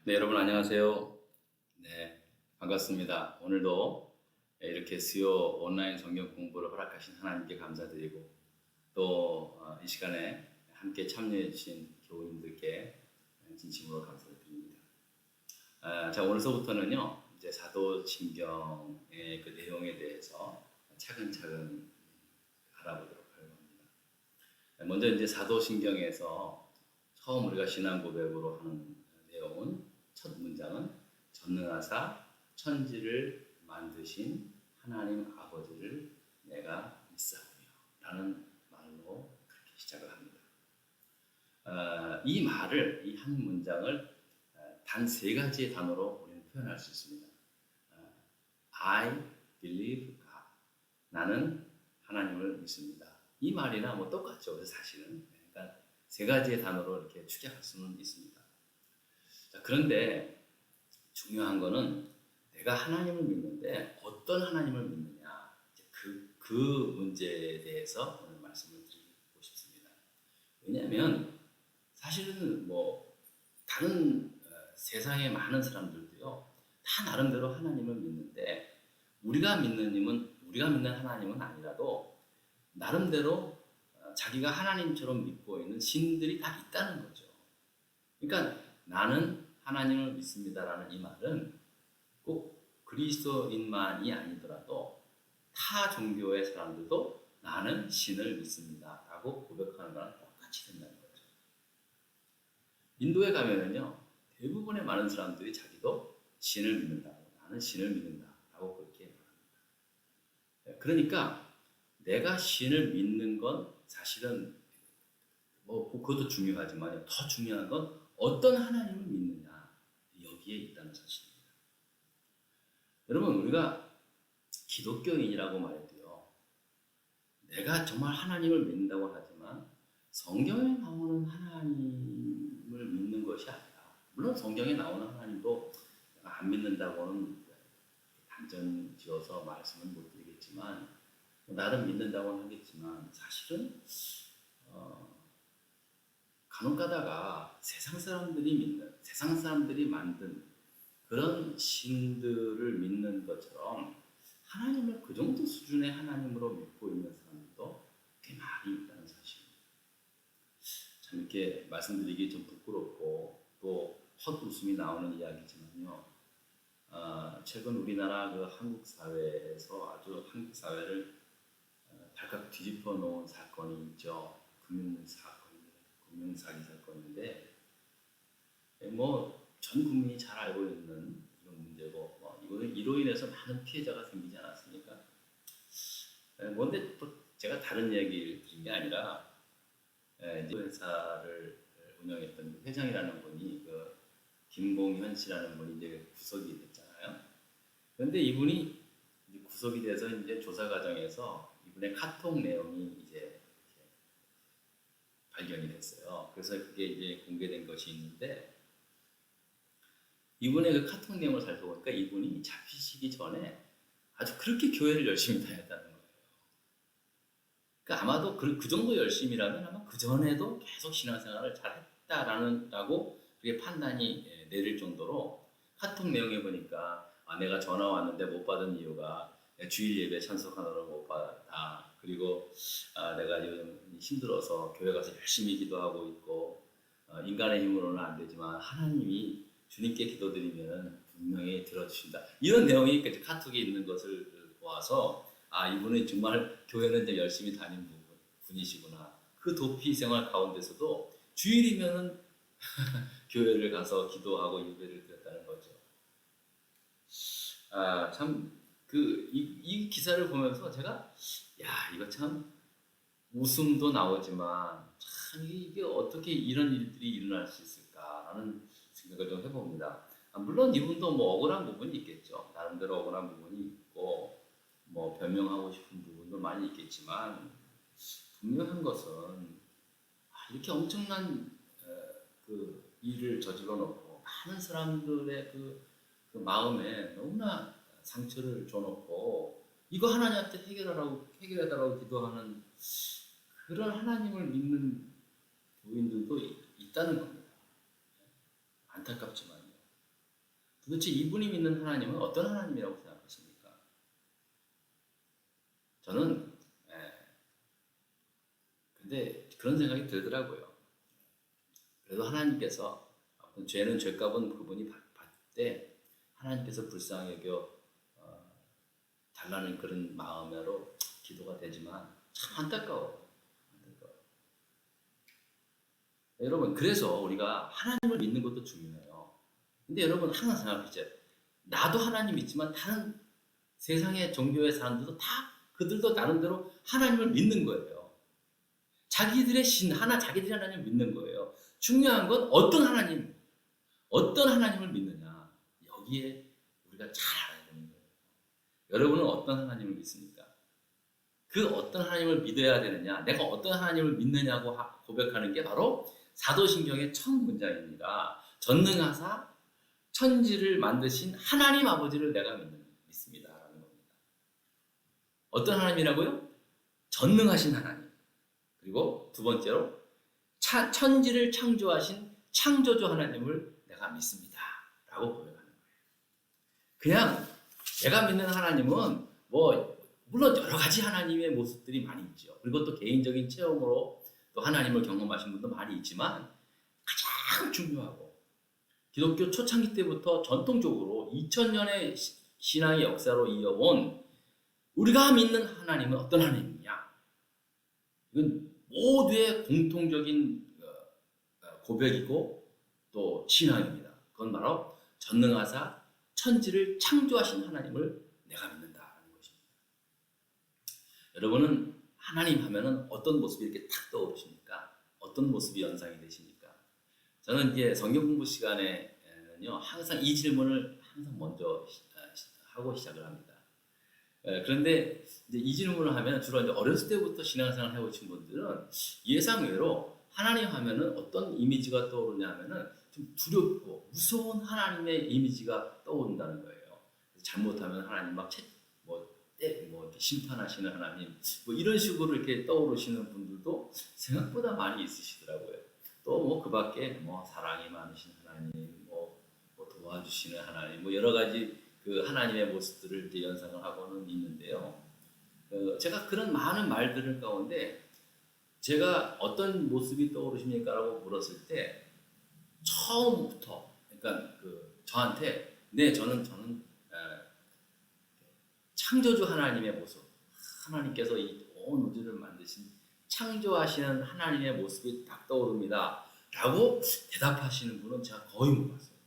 네, 여러분 안녕하세요. 네, 반갑습니다. 오늘도 이렇게 수요 온라인 성경 공부를 허락하신 하나님께 감사드리고 또 이 시간에 함께 참여해 주신 교우님들께 진심으로 감사를 드립니다. 자, 오늘서부터는요, 이제 사도신경의 그 내용에 대해서 차근차근 알아보도록 할 겁니다. 먼저 이제 사도신경에서 처음 우리가 신앙 고백으로 하는 내용은 첫 문장은 전능하사 천지를 만드신 하나님 아버지를 내가 믿사오며 라는 말로 그렇게 시작을 합니다. 이 말을, 이 한 문장을 단 세 가지의 단어로 우리는 표현할 수 있습니다. I believe God. 나는 하나님을 믿습니다. 이 말이나 뭐 똑같죠. 사실은. 그러니까 세 가지의 단어로 이렇게 축약할 수는 있습니다. 자, 그런데 중요한 거는 내가 하나님을 믿는데 어떤 하나님을 믿느냐, 그 문제에 대해서 오늘 말씀을 드리고 싶습니다. 왜냐하면 사실은 뭐 다른 세상의 많은 사람들도요, 다 나름대로 하나님을 믿는데 우리가 믿는 하나님은 아니라도 나름대로 자기가 하나님처럼 믿고 있는 신들이 다 있다는 거죠. 그러니까 나는 하나님을 믿습니다라는 이 말은 꼭 그리스도인만이 아니더라도 타 종교의 사람들도 나는 신을 믿습니다라고 고백하는 거랑 똑같이 된다는 거죠. 인도에 가면은요, 대부분의 많은 사람들이 자기도 신을 믿는다고, 나는 신을 믿는다라고 그렇게 말합니다. 그러니까 내가 신을 믿는 건 사실은 뭐 그것도 중요하지만 더 중요한 건 어떤 하나님을 믿느냐, 여기에 있다는 사실입니다. 여러분, 우리가 기독교인이라고 말해도요, 내가 정말 하나님을 믿는다고 하지만 성경에 나오는 하나님을 믿는 것이 아니라, 물론 성경에 나오는 하나님도 내가 안 믿는다고는 단정 지어서 말씀은 못 드리겠지만, 나름 믿는다고는 하겠지만 사실은 간혹 가다가 세상 사람들이 만든 그런 신들을 믿는 것처럼 하나님을 그 정도 수준의 하나님으로 믿고 있는 사람들도 꽤 많이 있다는 사실입니다. 참 이렇게 말씀드리기 좀 부끄럽고 또 헛웃음이 나오는 이야기지만요. 최근 우리나라 그 한국 사회에서 아주 한국 사회를 발칵 뒤집어 놓은 사건이 있죠. 금융사기 사건인데, 뭐 전 국민이 잘 알고 있는 이런 문제고, 이거는 이로 인해서 많은 피해자가 생기지 않았습니까? 뭔데 또 제가 다른 얘기를 드린 게 아니라, 이제 회사를 운영했던 회장이라는 분이 그 김봉현 씨라는 분이 이제 구속이 됐잖아요. 그런데 이분이 이제 구속이 돼서 이제 조사 과정에서 이분의 카톡 내용이 이제 발견이 됐어요. 그래서 그게 이제 공개된 것이 있는데, 이분의 그 카톡 내용을 살펴보니까 이분이 잡히시기 전에 아주 그렇게 교회를 열심히 다녔다는 거예요. 그러니까 아마도 그 정도 열심이라면 아마 그 전에도 계속 신앙생활을 잘했다라고 그게 판단이 내릴 정도로, 카톡 내용에 보니까 내가 전화 왔는데 못 받은 이유가 주일 예배 참석하느라 못 받았다. 그리고 내가 요즘 힘들어서 교회 가서 열심히 기도하고 있고, 인간의 힘으로는 안 되지만 하나님이 주님께 기도드리면 분명히 들어주신다. 이런 내용이 카톡에 있는 것을 보아서 이분은 정말 교회는 이제 열심히 다닌 분이시구나. 그 도피 생활 가운데서도 주일이면은 교회를 가서 기도하고 예배를 드렸다는 거죠. 참 이 기사를 보면서 제가 이거 참 웃음도 나오지만 참 이게 어떻게 이런 일들이 일어날 수 있을까라는 생각을 좀 해봅니다. 물론 이분도 뭐 억울한 부분이 있겠죠. 나름대로 억울한 부분이 있고 뭐 변명하고 싶은 부분도 많이 있겠지만, 분명한 것은 이렇게 엄청난 그 일을 저질러 놓고 많은 사람들의 그 마음에 너무나 상처를 줘놓고 이거 하나님한테 해결해달라고 기도하는 그런 하나님을 믿는 교인들도 있다는 겁니다. 안타깝지만요. 도대체 이분이 믿는 하나님은 어떤 하나님이라고 생각하십니까? 저는 근데 그런 생각이 들더라고요. 그래도 하나님께서 죄는 죄값은 그분이 받을 때 하나님께서 불쌍히 여겨 달라는 그런 마음으로 기도가 되지만 참 안타까워요. 여러분, 그래서 우리가 하나님을 믿는 것도 중요해요. 근데 여러분 항상 생각하시죠. 나도 하나님 믿지만 다른 세상의 종교의 사람들도 다 그들도 나름대로 하나님을 믿는 거예요. 자기들의 자기들이 하나님을 믿는 거예요. 중요한 건 어떤 하나님을 믿느냐. 여기에 우리가 잘 알아야 되는 거예요. 여러분은 어떤 하나님을 믿습니까? 그 어떤 하나님을 믿어야 되느냐, 내가 어떤 하나님을 믿느냐고 고백하는 게 바로 사도신경의 첫 문장입니다. 전능하사 천지를 만드신 하나님 아버지를 내가 믿습니다. 라는 겁니다. 어떤 하나님이라고요? 전능하신 하나님. 그리고 두 번째로 천지를 창조하신 창조주 하나님을 내가 믿습니다. 라고 고백하는 거예요. 그냥 내가 믿는 하나님은 물론 여러 가지 하나님의 모습들이 많이 있죠. 그리고 또 개인적인 체험으로 또 하나님을 경험하신 분도 많이 있지만 가장 중요하고 기독교 초창기 때부터 전통적으로 2000년의 신앙의 역사로 이어온 우리가 믿는 하나님은 어떤 하나님이냐? 이건 모두의 공통적인 고백이고 또 신앙입니다. 그건 바로 전능하사 천지를 창조하신 하나님을 내가 믿는다는 것입니다. 여러분은 하나님 하면은 어떤 모습이 이렇게 탁 떠오르십니까? 어떤 모습이 연상이 되십니까? 저는 이제 성경 공부 시간에는요, 항상 이 질문을 항상 먼저 하고 시작을 합니다. 그런데 이제 이 질문을 하면 주로 이제 어렸을 때부터 신앙생활을 해오신 분들은 예상외로 하나님 하면은 어떤 이미지가 떠오르냐 하면은 좀 두렵고 무서운 하나님의 이미지가 떠오른다는 거예요. 잘못하면 하나님 이렇게 심판하시는 하나님, 이런 식으로 이렇게 떠오르시는 분들도 생각보다 많이 있으시더라고요. 또 그 밖에 사랑이 많으신 하나님, 도와주시는 하나님, 여러 가지 그 하나님의 모습들을 이제 연상을 하고는 있는데요. 제가 그런 많은 말들 가운데 제가 어떤 모습이 떠오르십니까라고 물었을 때 처음부터 그러니까 저한테 저는 창조주 하나님의 모습, 하나님께서 이 온 우주를 만드신 창조하시는 하나님의 모습이 딱 떠오릅니다. 라고 대답하시는 분은 제가 거의 못 봤어요.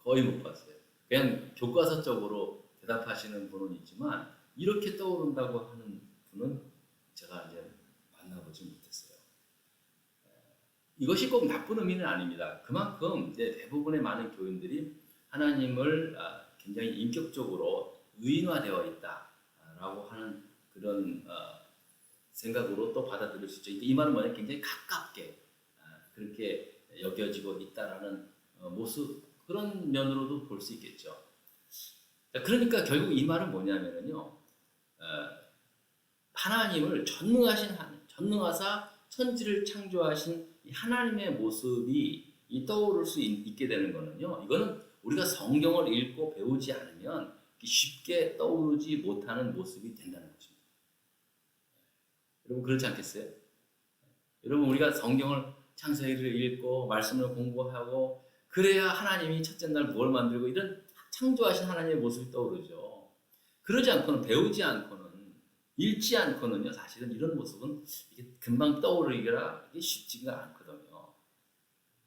거의 못 봤어요. 그냥 교과서적으로 대답하시는 분은 있지만 이렇게 떠오른다고 하는 분은 제가 이제 만나보지 못했어요. 이것이 꼭 나쁜 의미는 아닙니다. 그만큼 이제 대부분의 많은 교인들이 하나님을 굉장히 인격적으로 의인화되어 있다라고 하는 그런 생각으로 또 받아들일 수 있죠. 이 말은 뭐냐, 굉장히 가깝게 그렇게 여겨지고 있다라는 모습, 그런 면으로도 볼 수 있겠죠. 그러니까 결국 이 말은 뭐냐면요, 하나님을 전능하사 천지를 창조하신 이 하나님의 모습이 떠오를 수 있게 되는 거는요, 이거는 우리가 성경을 읽고 배우지 않으면 쉽게 떠오르지 못하는 모습이 된다는 것입니다. 여러분 그렇지 않겠어요? 여러분 우리가 성경을 창세기를 읽고 말씀을 공부하고 그래야 하나님이 첫째 날 뭘 만들고 이런 창조하신 하나님의 모습이 떠오르죠. 그러지 않고는, 배우지 않고는, 읽지 않고는요, 사실은 이런 모습은 이게 금방 떠오르기가 쉽지가 않거든요.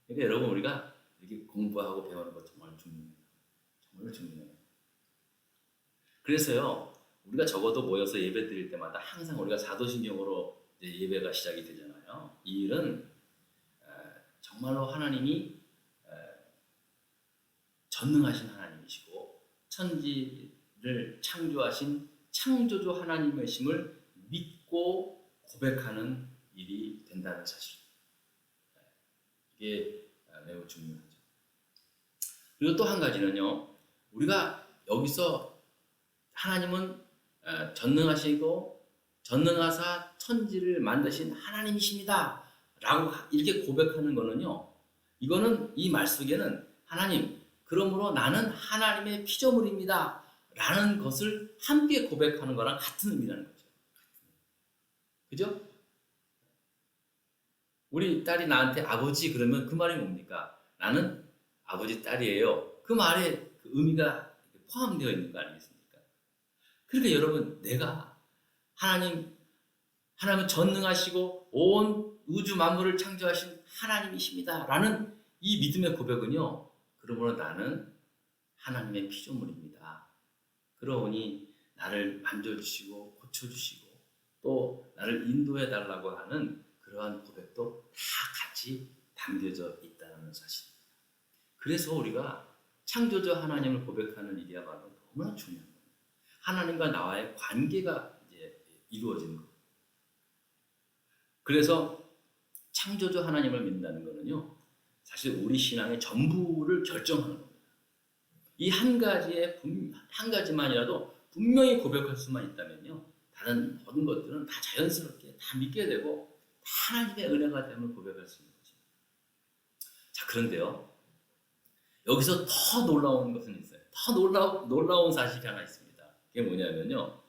그러니까 여러분 우리가 이렇게 공부하고 배우는 것 정말 중요해요. 정말 중요해요. 그래서요, 우리가 적어도 모여서 예배 드릴 때마다 항상 우리가 사도신경으로 예배가 시작이 되잖아요. 이 일은 정말로 하나님이 전능하신 하나님이시고 천지를 창조하신 창조주 하나님이심을 믿고 고백하는 일이 된다는 사실. 이게 매우 중요하죠. 그리고 또 한 가지는요, 우리가 여기서 하나님은 전능하시고 전능하사 천지를 만드신 하나님이십니다 라고 이렇게 고백하는 거는요, 이거는 이 말 속에는 하나님, 그러므로 나는 하나님의 피조물입니다. 라는 것을 함께 고백하는 거랑 같은 의미라는 거죠. 그죠? 우리 딸이 나한테 아버지 그러면 그 말이 뭡니까? 나는 아버지 딸이에요. 그 말에 그 의미가 포함되어 있는 거 아니겠습니까? 그러니까 여러분, 내가 하나님은 전능하시고 온 우주 만물을 창조하신 하나님이십니다. 라는 이 믿음의 고백은요, 그러므로 나는 하나님의 피조물입니다. 그러니 나를 만져주시고 고쳐주시고 또 나를 인도해 달라고 하는 그러한 고백도 다 같이 담겨져 있다는 사실입니다. 그래서 우리가 창조주 하나님을 고백하는 일이야말로 너무나 중요한 겁니다. 하나님과 나와의 관계가 이제 이루어지는 겁니다. 그래서 창조주 하나님을 믿는다는 것은요, 사실 우리 신앙의 전부를 결정하는 겁니다. 이 한 가지만이라도 분명히 고백할 수만 있다면요, 다른 모든 것들은 다 자연스럽게 다 믿게 되고 다 하나님의 은혜가 됨을 고백할 수 있는 거죠. 자, 그런데요, 여기서 더 놀라운 것은 있어요. 더 놀라운 사실이 하나 있습니다. 그게 뭐냐면요,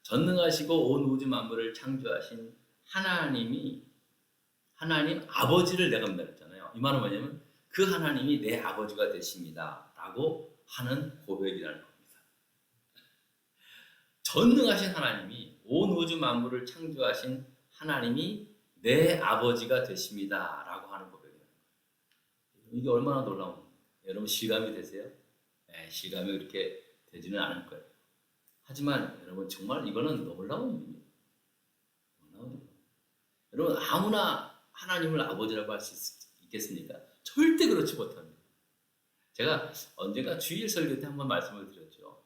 전능하시고 온 우주 만물을 창조하신 하나님 아버지를 내가 믿었잖아요. 이 말은 뭐냐면 그 하나님이 내 아버지가 되십니다. 라고 하는 고백이라는 겁니다. 전능하신 하나님이 온 우주 만물을 창조하신 하나님이 내 아버지가 되십니다. 라고 하는 고백이라는 거예요. 이게 얼마나 놀라운 겁니까? 여러분 실감이 되세요? 네, 실감이 그렇게 되지는 않을 거예요. 하지만 여러분 정말 이거는 놀라운 일입니다. 여러분 아무나 하나님을 아버지라고 할 수 있겠습니까? 절대 그렇지 못합니다. 제가 언젠가 주일 설교 때 한번 말씀을 드렸죠.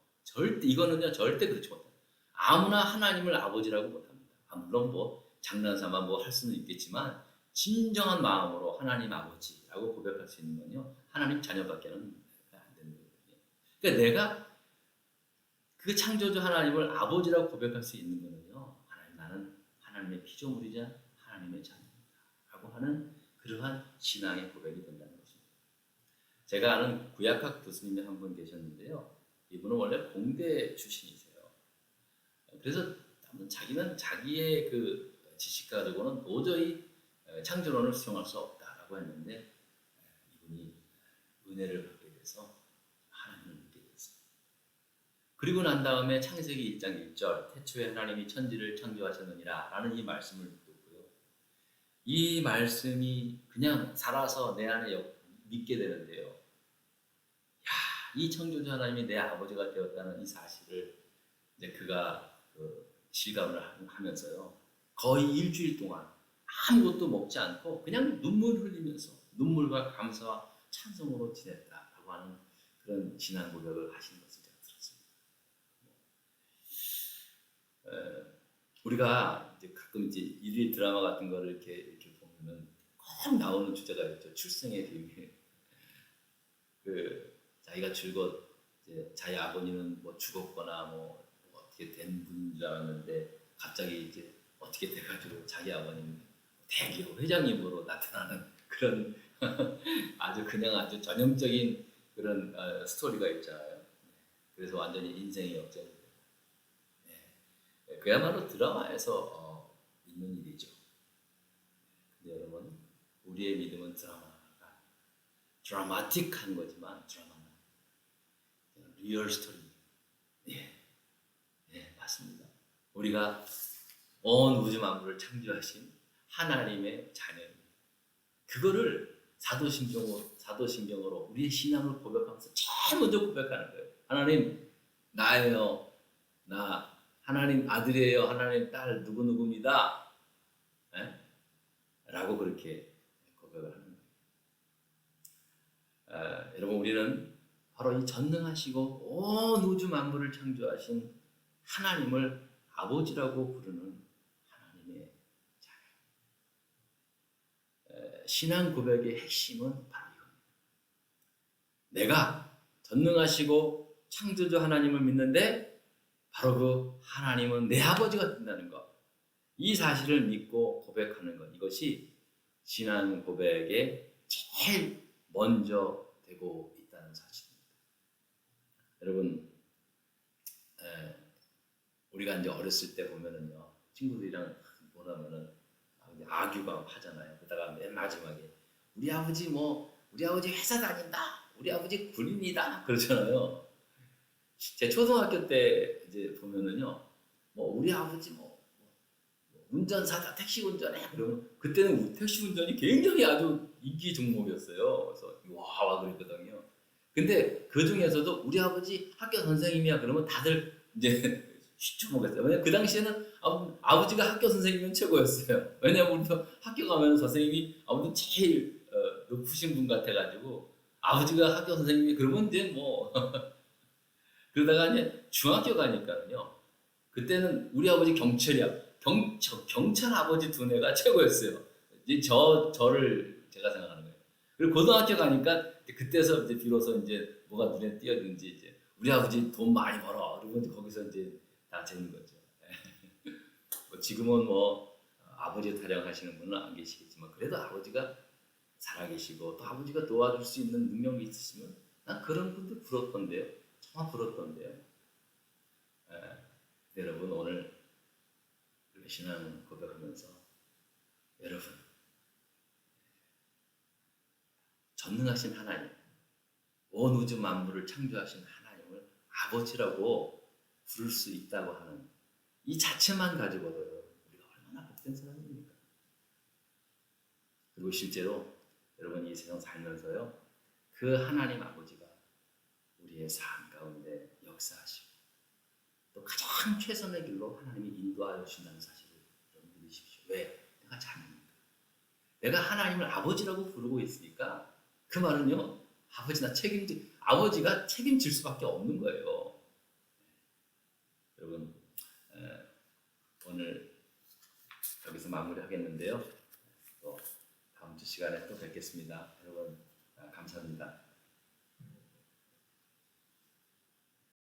이거는요 절대 그렇지 못합니다. 아무나 하나님을 아버지라고 못합니다. 물론 장난삼아 할 수는 있겠지만 진정한 마음으로 하나님 아버지라고 고백할 수 있는 건요 하나님 자녀밖에는 안 되는 거거든요. 그러니까 내가 그 창조주 하나님을 아버지라고 고백할 수 있는 거는요, 나는 하나님의 피조물이자 하나님의 자녀입니다. 라고 하는 그러한 신앙의 고백이 된다는 것입니다. 제가 아는 구약학 교수님이 한 분 계셨는데요. 이분은 원래 공대 출신이세요. 그래서 자기는 자기의 그 지식 가지고는 도저히 창조론을 수용할 수 없다라고 했는데 이분이 은혜를 받게 돼서 하나님을 믿게 됐어요. 그리고 난 다음에 창세기 1장 1절 태초에 하나님이 천지를 창조하셨느니라 라는 이 말씀을 듣고요. 이 말씀이 그냥 살아서 내 안에 믿게 되는데요. 이 창조주 하나님이 내 아버지가 되었다는 이 사실을 이제 그가 실감을 하면서요. 거의 일주일 동안 아무것도 먹지 않고 그냥 눈물 흘리면서 눈물과 감사와 찬송으로 지냈다라고 하는 그런 신앙 고백을 하시는 것을 제가 들었습니다. 우리가 이제 가끔 이제 일일 드라마 같은 거를 이렇게 보면은 꼭 나오는 주제가 있죠. 출생의 비밀. 자기가 이제 자기 아버님은 죽었거나 어떻게 된 분인 줄 알았는데 갑자기 이제 어떻게 돼가지고 자기 아버님 대기업 회장님으로 나타나는 그런 아주 전형적인 그런 스토리가 있잖아요. 그래서 완전히 인생이 역전이 돼요. 그야말로 드라마에서 있는 일이죠. 근데 여러분, 우리의 믿음은 드라마틱한 거지만 드라마는 리얼 스토리. 맞습니다. 우리가 온 우주 만물을 창조하신 하나님의 자녀입니다. 그거를 사도신경으로 우리의 신앙을 고백하면서 제일 먼저 고백하는 거예요. 하나님 나예요. 나 하나님 아들이에요. 하나님 딸 누구누구입니다. 라고 그렇게 고백을 하는 거예요. 여러분 우리는 바로 이 전능하시고 온 우주 만물을 창조하신 하나님을 아버지라고 부르는 하나님의 자녀. 신앙 고백의 핵심은 바로 이겁니다. 내가 전능하시고 창조주 하나님을 믿는데 바로 그 하나님은 내 아버지가 된다는 것. 이 사실을 믿고 고백하는 것. 이것이 신앙 고백의 제일 먼저 되고 있다는 사실입니다. 여러분 우리가 이제 어렸을 때 보면은요 친구들이랑 보면은 이제 아규가 하잖아요. 그러다가 맨 마지막에 우리 아버지 회사 다닌다. 우리 아버지 군인이다. 그러잖아요. 제 초등학교 때 이제 보면은요, 뭐 우리 아버지 운전사다, 택시 운전해. 그러면 그때는 택시 운전이 굉장히 아주 인기 종목이었어요. 그래서 와 그랬거든요. 근데 그 중에서도 우리 아버지 학교 선생님이야 그러면 다들 이제 휘쳐먹었어요. 왜냐면 그 당시에는 아버지가 학교 선생님은 최고였어요. 왜냐면 우리도 학교 가면 선생님이 아무튼 제일 높으신 분 같아가지고 아버지가 학교 선생님이 그러면 이제 뭐 그러다가 이제 중학교 가니까요. 그때는 우리 아버지 경찰이야. 경찰 아버지 두뇌가 최고였어요. 이제 저를 제가 생각하는 거예요. 그리고 고등학교 가니까 그때서 이제 비로소 이제 뭐가 눈에 띄었는지 이제 우리 아버지 돈 많이 벌어. 그리고 이제 거기서 이제 다 재는 거죠. 뭐 지금은 뭐 아버지 타령하시는 분은 안 계시겠지만 그래도 아버지가 살아계시고 또 아버지가 도와줄 수 있는 능력이 있으시면 난 그런 분들 부럽던데요. 정말 부럽던데요. 예, 여러분 오늘 이렇게 신앙 고백하면서 여러분 전능하신 하나님, 온 우주 만물을 창조하신 하나님을 아버지라고 부를 수 있다고 하는 이 자체만 가지고도 우리가 얼마나 복된 사람입니까? 그리고 실제로 여러분 이 세상 살면서요 그 하나님 아버지가 우리의 삶 가운데 역사하시고 또 가장 최선의 길로 하나님이 인도하여 주신다는 사실을 여러분 믿으십시오. 왜? 내가 자녀니까. 내가 하나님을 아버지라고 부르고 있으니까 그 말은요 아버지가 책임질 수밖에 없는 거예요. 여러분 오늘 여기서 마무리하겠는데요. 또 다음 주 시간에 또 뵙겠습니다. 여러분 감사합니다.